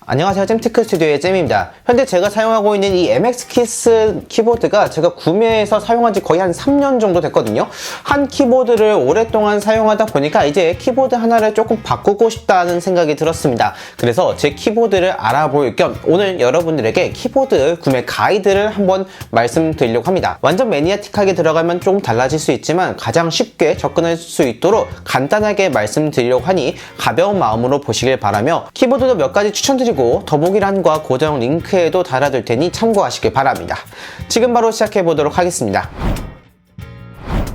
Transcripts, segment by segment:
안녕하세요, 잼테크 스튜디오의 잼입니다. 현재 제가 사용하고 있는 이 MX 키스 키보드가 제가 구매해서 사용한 지 거의 한 3년 정도 됐거든요. 한 키보드를 오랫동안 사용하다 보니까 이제 키보드 하나를 조금 바꾸고 싶다는 생각이 들었습니다. 그래서 제 키보드를 알아볼 겸 오늘 여러분들에게 키보드 구매 가이드를 한번 말씀드리려고 합니다. 완전 매니아틱하게 들어가면 좀 달라질 수 있지만 가장 쉽게 접근할 수 있도록 간단하게 말씀드리려고 하니 가벼운 마음으로 보시길 바라며 키보드도 몇 가지 추천드리고 더보기란과 고정 링크에도 달아둘 테니 참고하시길 바랍니다. 지금 바로 시작해 보도록 하겠습니다.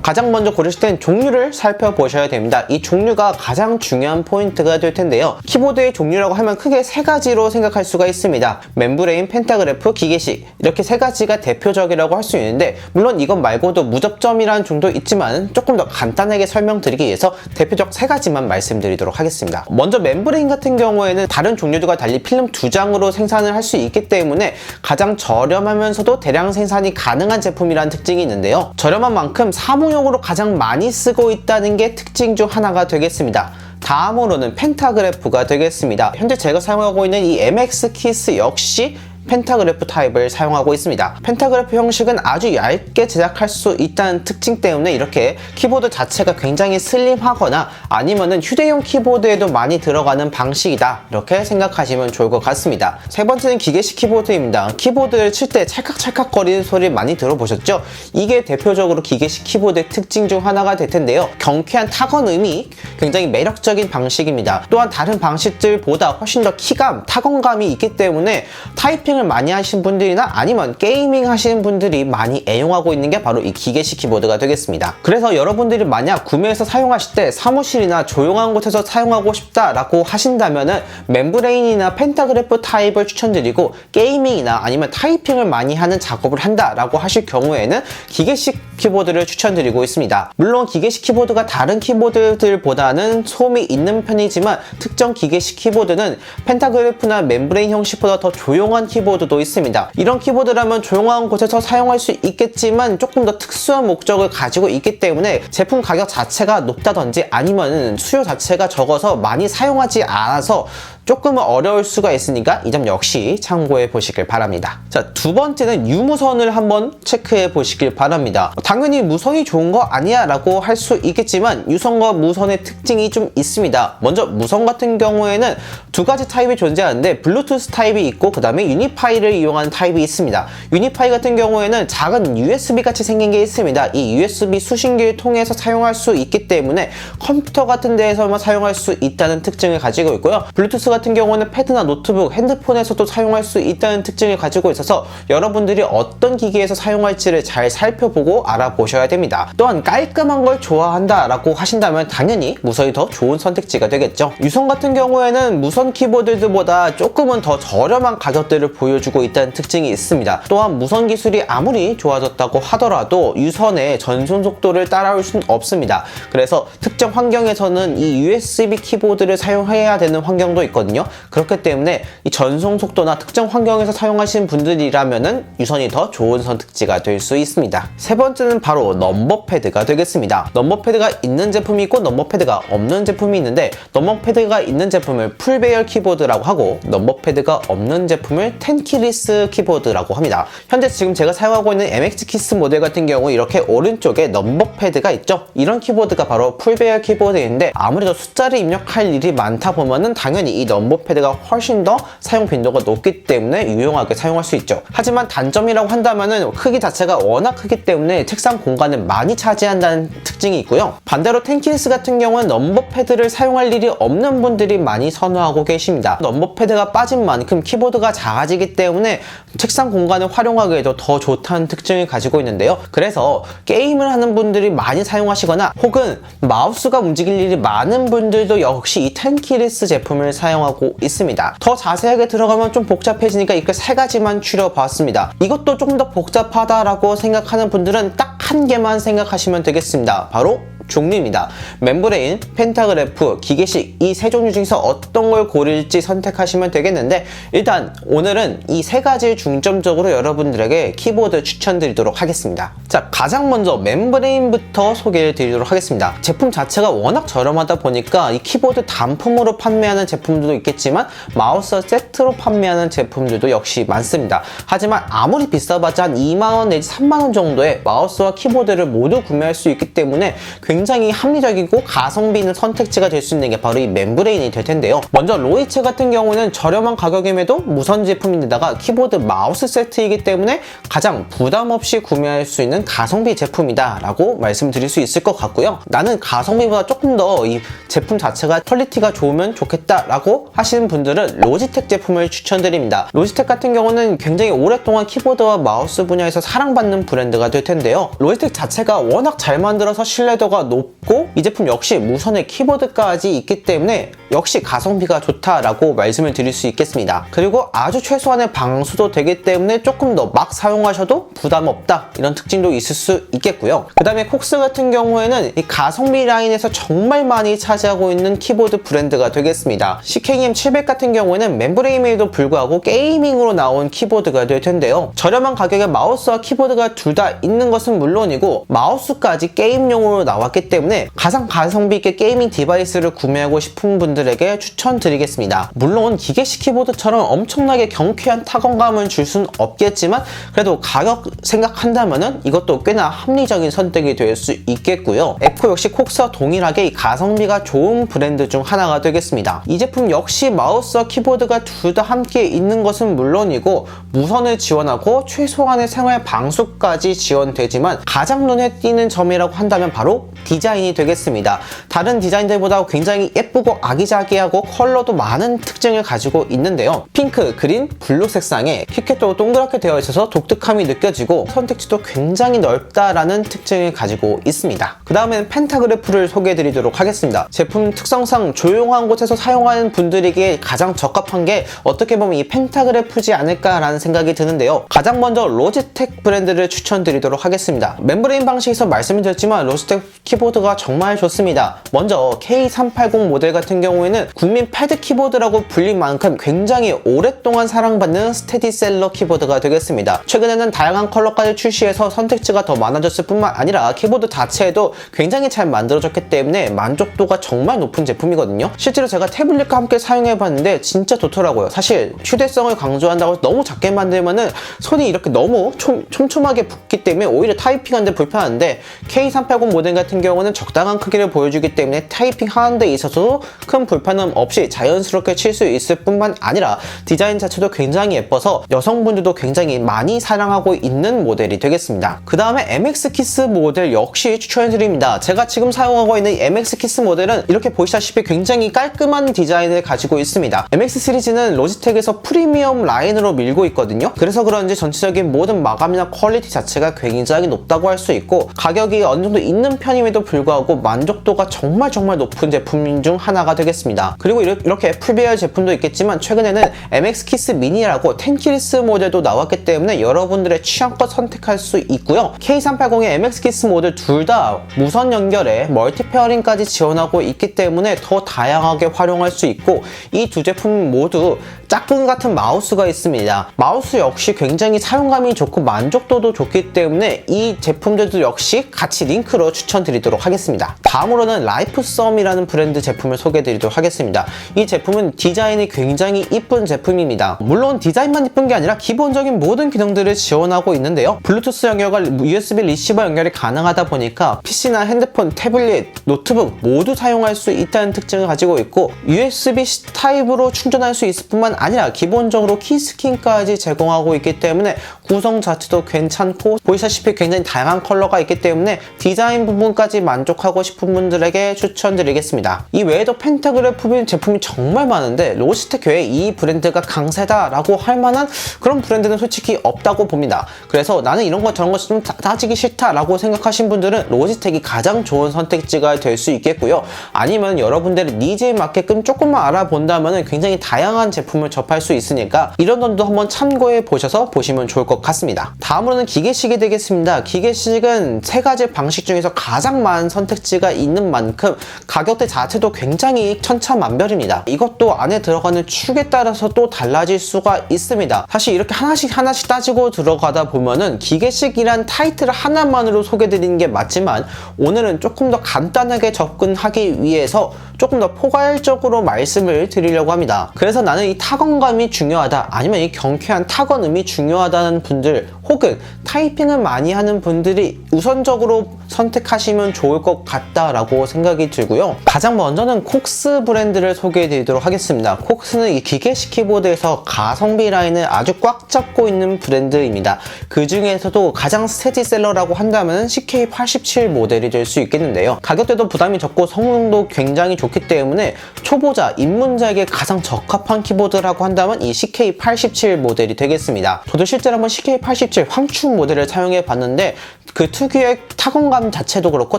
가장 먼저 고르실 땐 종류를 살펴보셔야 됩니다. 이 종류가 가장 중요한 포인트가 될 텐데요. 키보드의 종류라고 하면 크게 세 가지로 생각할 수가 있습니다. 멤브레인, 펜타그래프, 기계식 이렇게 세 가지가 대표적이라고 할 수 있는데 물론 이것 말고도 무접점이라는 종도 있지만 조금 더 간단하게 설명드리기 위해서 대표적 세 가지만 말씀드리도록 하겠습니다. 먼저 멤브레인 같은 경우에는 다른 종류들과 달리 필름 2장으로 생산을 할 수 있기 때문에 가장 저렴하면서도 대량 생산이 가능한 제품이라는 특징이 있는데요. 저렴한 만큼 사무용으로 가장 많이 쓰고 있다는 게 특징 중 하나가 되겠습니다. 다음으로는 펜타그래프가 되겠습니다. 현재 제가 사용하고 있는 이 MX 키스 역시 펜타그래프 타입을 사용하고 있습니다. 펜타그래프 형식은 아주 얇게 제작할 수 있다는 특징 때문에 이렇게 키보드 자체가 굉장히 슬림하거나 아니면은 휴대용 키보드에도 많이 들어가는 방식이다 이렇게 생각하시면 좋을 것 같습니다. 세 번째는 기계식 키보드입니다. 키보드를 칠 때 찰칵찰칵 거리는 소리 많이 들어보셨죠? 이게 대표적으로 기계식 키보드의 특징 중 하나가 될 텐데요. 경쾌한 타건음이 굉장히 매력적인 방식입니다. 또한 다른 방식들보다 훨씬 더 키감, 타건감이 있기 때문에 타이핑 많이 하시는 분들이나 아니면 게이밍 하시는 분들이 많이 애용하고 있는 게 바로 이 기계식 키보드가 되겠습니다. 그래서 여러분들이 만약 구매해서 사용하실 때 사무실이나 조용한 곳에서 사용하고 싶다라고 하신다면은 멤브레인이나 펜타그래프 타입을 추천드리고 게이밍이나 아니면 타이핑을 많이 하는 작업을 한다라고 하실 경우에는 기계식 키보드를 추천드리고 있습니다. 물론 기계식 키보드가 다른 키보드들보다는 소음이 있는 편이지만 특정 기계식 키보드는 펜타그래프나 멤브레인 형식보다 더 조용한 키보드도 있습니다. 이런 키보드라면 조용한 곳에서 사용할 수 있겠지만 조금 더 특수한 목적을 가지고 있기 때문에 제품 가격 자체가 높다든지 아니면 수요 자체가 적어서 많이 사용하지 않아서 조금은 어려울 수가 있으니까 이 점 역시 참고해 보시길 바랍니다. 자, 두 번째는 유무선을 한번 체크해 보시길 바랍니다. 당연히 무선이 좋은 거 아니야 라고 할 수 있겠지만 유선과 무선의 특징이 좀 있습니다. 먼저 무선 같은 경우에는 두 가지 타입이 존재하는데 블루투스 타입이 있고 그 다음에 유니파이를 이용하는 타입이 있습니다. 유니파이 같은 경우에는 작은 USB 같이 생긴 게 있습니다. 이 USB 수신기를 통해서 사용할 수 있기 때문에 컴퓨터 같은 데에서만 사용할 수 있다는 특징을 가지고 있고요. 블루투스 같은 경우는 패드나 노트북, 핸드폰에서도 사용할 수 있다는 특징을 가지고 있어서 여러분들이 어떤 기기에서 사용할지를 잘 살펴보고 알아보셔야 됩니다. 또한 깔끔한 걸 좋아한다라고 하신다면 당연히 무선이 더 좋은 선택지가 되겠죠. 유선 같은 경우에는 무선 키보드들보다 조금은 더 저렴한 가격대를 보여주고 있다는 특징이 있습니다. 또한 무선 기술이 아무리 좋아졌다고 하더라도 유선의 전송 속도를 따라올 수는 없습니다. 그래서 특정 환경에서는 이 USB 키보드를 사용해야 되는 환경도 있거든요. 그렇기 때문에 이 전송 속도나 특정 환경에서 사용하시는 분들이라면은 유선이 더 좋은 선택지가 될 수 있습니다. 세 번째는 바로 넘버 패드가 되겠습니다. 넘버 패드가 있는 제품이 있고 넘버 패드가 없는 제품이 있는데 넘버 패드가 있는 제품을 풀배열 키보드라고 하고 넘버 패드가 없는 제품을 텐키리스 키보드라고 합니다. 현재 지금 제가 사용하고 있는 MX 키스 모델 같은 경우 이렇게 오른쪽에 넘버 패드가 있죠. 이런 키보드가 바로 풀배열 키보드인데 아무래도 숫자를 입력할 일이 많다 보면은 당연히 이 넘버 패드가 훨씬 더 사용 빈도가 높기 때문에 유용하게 사용할 수 있죠. 하지만 단점이라고 한다면은 크기 자체가 워낙 크기 때문에 책상 공간을 많이 차지한다는 특징이 있고요. 반대로 텐키리스 같은 경우는 넘버 패드를 사용할 일이 없는 분들이 많이 선호하고 계십니다. 넘버 패드가 빠진 만큼 키보드가 작아지기 때문에 책상 공간을 활용하기에도 더 좋다는 특징을 가지고 있는데요. 그래서 게임을 하는 분들이 많이 사용하시거나 혹은 마우스가 움직일 일이 많은 분들도 역시 이 텐키리스 제품을 사용하고 있습니다. 더 자세하게 들어가면 좀 복잡해지니까 이렇게 세 가지만 추려봤습니다. 이것도 조금 더 복잡하다라고 생각하는 분들은 딱 한 개만 생각하시면 되겠습니다. 바로 종류입니다. 멤브레인, 펜타그래프, 기계식 이 세 종류 중에서 어떤 걸 고를지 선택하시면 되겠는데 일단 오늘은 이 세 가지를 중점적으로 여러분들에게 키보드 추천드리도록 하겠습니다. 자, 가장 먼저 멤브레인부터 소개를 드리도록 하겠습니다. 제품 자체가 워낙 저렴하다 보니까 이 키보드 단품으로 판매하는 제품들도 있겠지만 마우스 세트로 판매하는 제품들도 역시 많습니다. 하지만 아무리 비싸봤자 한 2만원 내지 3만원 정도의 마우스와 키보드를 모두 구매할 수 있기 때문에 굉장히 합리적이고 가성비 있는 선택지가 될 수 있는 게 바로 이 멤브레인이 될 텐데요. 먼저 로이체 같은 경우는 저렴한 가격임에도 무선 제품인데다가 키보드 마우스 세트이기 때문에 가장 부담 없이 구매할 수 있는 가성비 제품이다 라고 말씀드릴 수 있을 것 같고요. 나는 가성비보다 조금 더 이 제품 자체가 퀄리티가 좋으면 좋겠다 라고 하시는 분들은 로지텍 제품을 추천드립니다. 로지텍 같은 경우는 굉장히 오랫동안 키보드와 마우스 분야에서 사랑받는 브랜드가 될 텐데요. 로지텍 자체가 워낙 잘 만들어서 신뢰도가 높고 이 제품 역시 무선의 키보드까지 있기 때문에 역시 가성비가 좋다라고 말씀을 드릴 수 있겠습니다. 그리고 아주 최소한의 방수도 되기 때문에 조금 더 막 사용하셔도 부담 없다 이런 특징도 있을 수 있겠고요. 그 다음에 콕스 같은 경우에는 이 가성비 라인에서 정말 많이 차지하고 있는 키보드 브랜드가 되겠습니다. CKM700 같은 경우에는 멤브레인에도 불구하고 게이밍으로 나온 키보드가 될 텐데요. 저렴한 가격에 마우스와 키보드가 둘 다 있는 것은 물론이고 마우스까지 게임용으로 나왔기 때문에 가장 가성비 있게 게이밍 디바이스를 구매하고 싶은 분들에게 추천드리겠습니다. 물론 기계식 키보드처럼 엄청나게 경쾌한 타건감을 줄 수는 없겠지만 그래도 가격 생각한다면은 이것도 꽤나 합리적인 선택이 될 수 있겠고요. 에코 역시 콕스와 동일하게 이 가성비가 좋은 브랜드 중 하나가 되겠습니다. 이 제품 역시 마우스와 키보드가 둘 다 함께 있는 것은 물론이고 무선을 지원하고 최소한의 생활 방수까지 지원되지만 가장 눈에 띄는 점이라고 한다면 바로 디자인이 되겠습니다. 다른 디자인들보다 굉장히 예쁘고 아기자기하고 컬러도 많은 특징을 가지고 있는데요. 핑크, 그린, 블루 색상에 키캣도 동그랗게 되어 있어서 독특함이 느껴지고 선택지도 굉장히 넓다라는 특징을 가지고 있습니다. 그 다음에는 펜타그래프를 소개해드리도록 하겠습니다. 제품 특성상 조용한 곳에서 사용하는 분들에게 가장 적합한 게 어떻게 보면 이 펜타그래프지 않을까라는 생각이 드는데요. 가장 먼저 로지텍 브랜드를 추천드리도록 하겠습니다. 멤브레인 방식에서 말씀드렸지만 로지텍 키보드가 정말 좋습니다. 먼저 K380 모델 같은 경우에는 국민 패드 키보드라고 불린 만큼 굉장히 오랫동안 사랑받는 스테디셀러 키보드가 되겠습니다. 최근에는 다양한 컬러까지 출시해서 선택지가 더 많아졌을 뿐만 아니라 키보드 자체에도 굉장히 잘 만들어졌기 때문에 만족도가 정말 높은 제품이거든요. 실제로 제가 태블릿과 함께 사용해봤는데 진짜 좋더라고요. 사실 휴대성을 강조한다고 너무 작게 만들면은 손이 이렇게 너무 촘촘하게 붙기 때문에 오히려 타이핑하는데 불편한데 K380 모델 같은 경우는 적당한 크기를 보여주기 때문에 타이핑 하는 데 있어서도 큰 불편함 없이 자연스럽게 칠 수 있을 뿐만 아니라 디자인 자체도 굉장히 예뻐서 여성분들도 굉장히 많이 사랑하고 있는 모델이 되겠습니다. 그 다음에 MX 키스 모델 역시 추천해드립니다. 제가 지금 사용하고 있는 MX 키스 모델은 이렇게 보시다시피 굉장히 깔끔한 디자인을 가지고 있습니다. MX 시리즈는 로지텍에서 프리미엄 라인으로 밀고 있거든요. 그래서 그런지 전체적인 모든 마감이나 퀄리티 자체가 굉장히 높다고 할 수 있고 가격이 어느 정도 있는 편임에도 불구하고 만족도가 정말 높은 제품 중 하나가 되겠습니다. 그리고 이렇게 FBR 제품도 있겠지만 최근에는 MX 키스 미니라고 10키스 모델도 나왔기 때문에 여러분들의 취향껏 선택할 수 있고요. K380의 MX 키스 모델 둘 다 무선 연결에 멀티 페어링까지 지원하고 있기 때문에 더 다양하게 활용할 수 있고 이 두 제품 모두 짝꿍 같은 마우스가 있습니다. 마우스 역시 굉장히 사용감이 좋고 만족도도 좋기 때문에 이 제품들도 역시 같이 링크로 추천드리도록 하겠습니다. 다음으로는 라이프썸이라는 브랜드 제품을 소개해드리도록 하겠습니다. 이 제품은 디자인이 굉장히 이쁜 제품입니다. 물론 디자인만 이쁜 게 아니라 기본적인 모든 기능들을 지원하고 있는데요. 블루투스 연결과 USB 리시버 연결이 가능하다 보니까 PC나 핸드폰, 태블릿, 노트북 모두 사용할 수 있다는 특징을 가지고 있고 USB-C 타입으로 충전할 수 있을 뿐만 아니라 기본적으로 키스킨까지 제공하고 있기 때문에 구성 자체도 괜찮고 보시다시피 굉장히 다양한 컬러가 있기 때문에 디자인 부분까지 만족하고 싶은 분들에게 추천드리겠습니다. 이 외에도 펜타그래프 제품이 정말 많은데 로지텍 외에 이 브랜드가 강세다라고 할 만한 그런 브랜드는 솔직히 없다고 봅니다. 그래서 나는 이런 거 저런 거 좀 따지기 싫다라고 생각하신 분들은 로지텍이 가장 좋은 선택지가 될 수 있겠고요. 아니면 여러분들의 니즈에 맞게끔 조금만 알아본다면 굉장히 다양한 제품을 접할 수 있으니까 이런 점도 한번 참고해 보셔서 보시면 좋을 것 같습니다. 다음으로는 기계식이 되겠습니다. 기계식은 세 가지 방식 중에서 가장 워낙 많은 선택지가 있는 만큼 가격대 자체도 굉장히 천차만별입니다. 이것도 안에 들어가는 축에 따라서 또 달라질 수가 있습니다. 사실 이렇게 하나씩 따지고 들어가다 보면은 기계식이란 타이틀 하나만으로 소개드리는 게 맞지만 오늘은 조금 더 간단하게 접근하기 위해서 조금 더 포괄적으로 말씀을 드리려고 합니다. 그래서 나는 이 타건감이 중요하다, 아니면 이 경쾌한 타건음이 중요하다는 분들, 혹은 타이핑을 많이 하는 분들이 우선적으로 선택하시면 좋을 것 같다라고 생각이 들고요. 가장 먼저는 콕스 브랜드를 소개해 드리도록 하겠습니다. 콕스는 이 기계식 키보드에서 가성비 라인을 아주 꽉 잡고 있는 브랜드입니다. 그 중에서도 가장 스테디셀러라고 한다면 CK87 모델이 될 수 있겠는데요. 가격대도 부담이 적고 성능도 굉장히 좋기 때문에 초보자, 입문자에게 가장 적합한 키보드라고 한다면 이 CK87 모델이 되겠습니다. 저도 실제로 한번 CK87 황축 모델을 사용해 봤는데 그 특유의 타건감 자체도 그렇고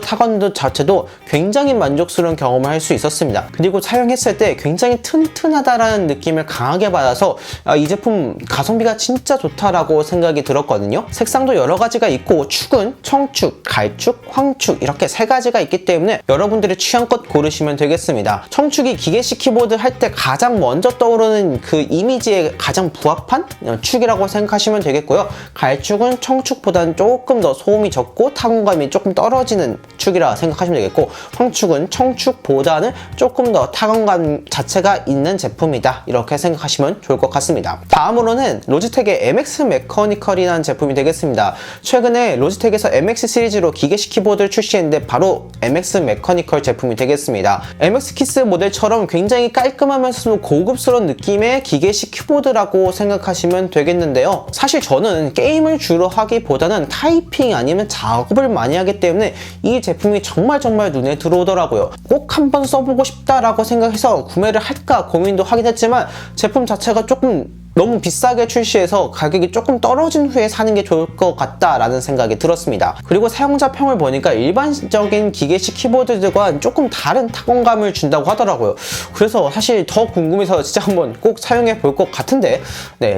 타건도 자체도 굉장히 만족스러운 경험을 할 수 있었습니다. 그리고 사용했을 때 굉장히 튼튼하다라는 느낌을 강하게 받아서 이 제품 가성비가 진짜 좋다라고 생각이 들었거든요. 색상도 여러 가지가 있고 축은 청축, 갈축, 황축 이렇게 세 가지가 있기 때문에 여러분들이 취향껏 고르시면 되겠습니다. 청축이 기계식 키보드 할 때 가장 먼저 떠오르는 그 이미지에 가장 부합한 축이라고 생각하시면 되겠고요. 갈축은 청축보다는 조금 더 소음이 적고 타건감이 조금 떨어지는 축이라 생각하시면 되겠고, 황축은 청축보다는 조금 더 타건감 자체가 있는 제품이다, 이렇게 생각하시면 좋을 것 같습니다. 다음으로는 로지텍의 MX 메커니컬이라는 제품이 되겠습니다. 최근에 로지텍에서 MX 시리즈로 기계식 키보드를 출시했는데 바로 MX 메커니컬 제품이 되겠습니다. MX 키스 모델처럼 굉장히 깔끔하면서도 고급스러운 느낌의 기계식 키보드라고 생각하시면 되겠는데요. 사실 저는 게임을 주로 하기보다는 타이핑 아니면 작업을 많이 하기 때문에 이 제품이 정말 눈에 들어오더라고요. 꼭 한번 써보고 싶다라고 생각해서 구매를 할까 고민도 하긴 했지만 제품 자체가 조금 너무 비싸게 출시해서 가격이 조금 떨어진 후에 사는 게 좋을 것 같다라는 생각이 들었습니다. 그리고 사용자 평을 보니까 일반적인 기계식 키보드들과는 조금 다른 타건감을 준다고 하더라고요. 그래서 사실 더 궁금해서 진짜 한번 꼭 사용해 볼 것 같은데,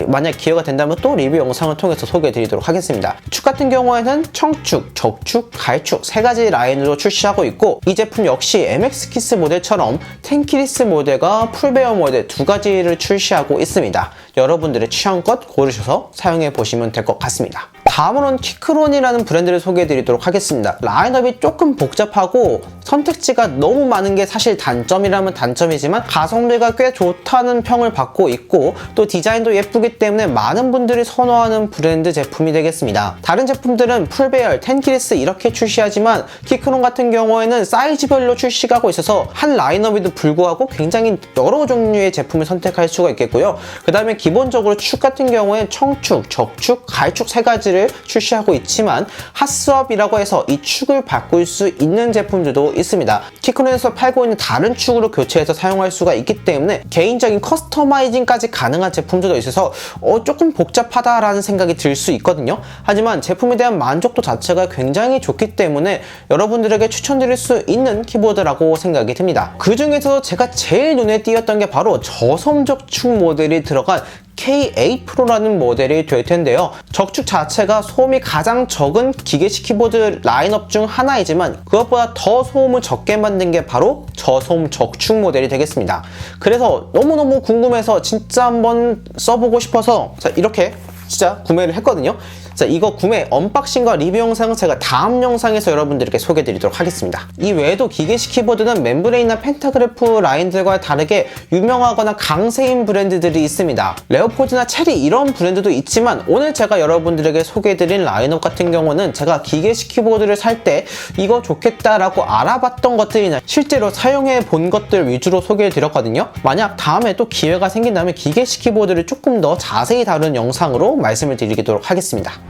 만약 기회가 된다면 또 리뷰 영상을 통해서 소개해 드리도록 하겠습니다. 축 같은 경우에는 청축, 적축, 갈축 세 가지 라인으로 출시하고 있고, 이 제품 역시 MX 키스 모델처럼 텐키리스 모델과 풀베어 모델 두 가지를 출시하고 있습니다. 여러분들의 취향껏 고르셔서 사용해 보시면 될 것 같습니다. 다음으로는 키크론이라는 브랜드를 소개해 드리도록 하겠습니다. 라인업이 조금 복잡하고 선택지가 너무 많은 게 사실 단점이라면 단점이지만 가성비가 꽤 좋다는 평을 받고 있고 또 디자인도 예쁘기 때문에 많은 분들이 선호하는 브랜드 제품이 되겠습니다. 다른 제품들은 풀배열, 텐키리스 이렇게 출시하지만 키크론 같은 경우에는 사이즈별로 출시가 하고 있어서 한 라인업에도 불구하고 굉장히 여러 종류의 제품을 선택할 수가 있겠고요. 그 다음에 기본적으로 축 같은 경우에 청축, 적축, 갈축 세 가지를 출시하고 있지만 핫스왑이라고 해서 이 축을 바꿀 수 있는 제품들도 있습니다. 키크론에서 팔고 있는 다른 축으로 교체해서 사용할 수가 있기 때문에 개인적인 커스터마이징까지 가능한 제품들도 있어서 조금 복잡하다라는 생각이 들 수 있거든요. 하지만 제품에 대한 만족도 자체가 굉장히 좋기 때문에 여러분들에게 추천드릴 수 있는 키보드라고 생각이 듭니다. 그 중에서 제가 제일 눈에 띄었던 게 바로 저소음적축 모델이 들어간 K8 프로라는 모델이 될 텐데요. 적축 자체가 소음이 가장 적은 기계식 키보드 라인업 중 하나이지만 그것보다 더 소음을 적게 만든 게 바로 저소음 적축 모델이 되겠습니다. 그래서 너무너무 궁금해서 진짜 한번 써보고 싶어서 이렇게 진짜 구매를 했거든요. 자, 이거 구매 언박싱과 리뷰 영상은 제가 다음 영상에서 여러분들께 소개해 드리도록 하겠습니다. 이 외에도 기계식 키보드는 멤브레인이나 펜타그래프 라인들과 다르게 유명하거나 강세인 브랜드들이 있습니다. 레오포드나 체리 이런 브랜드도 있지만 오늘 제가 여러분들에게 소개해 드린 라인업 같은 경우는 제가 기계식 키보드를 살 때 이거 좋겠다라고 알아봤던 것들이나 실제로 사용해 본 것들 위주로 소개해 드렸거든요. 만약 다음에 또 기회가 생긴다면 기계식 키보드를 조금 더 자세히 다룬 영상으로 말씀을 드리도록 하겠습니다.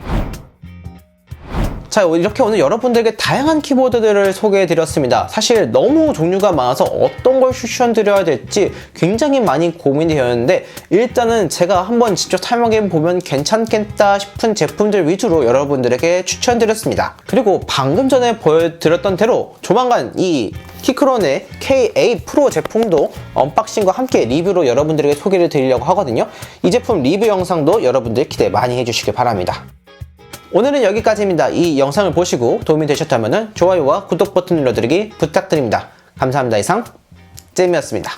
자, 이렇게 오늘 여러분들에게 다양한 키보드들을 소개해드렸습니다. 사실 너무 종류가 많아서 어떤 걸 추천드려야 될지 굉장히 많이 고민이 되었는데 일단은 제가 한번 직접 사용해보면 괜찮겠다 싶은 제품들 위주로 여러분들에게 추천드렸습니다. 그리고 방금 전에 보여드렸던 대로 조만간 이 키크론의 K8 프로 제품도 언박싱과 함께 리뷰로 여러분들에게 소개를 드리려고 하거든요. 이 제품 리뷰 영상도 여러분들 기대 많이 해주시길 바랍니다. 오늘은 여기까지입니다. 이 영상을 보시고 도움이 되셨다면 좋아요와 구독 버튼 눌러드리기 부탁드립니다. 감사합니다. 이상 잼이었습니다.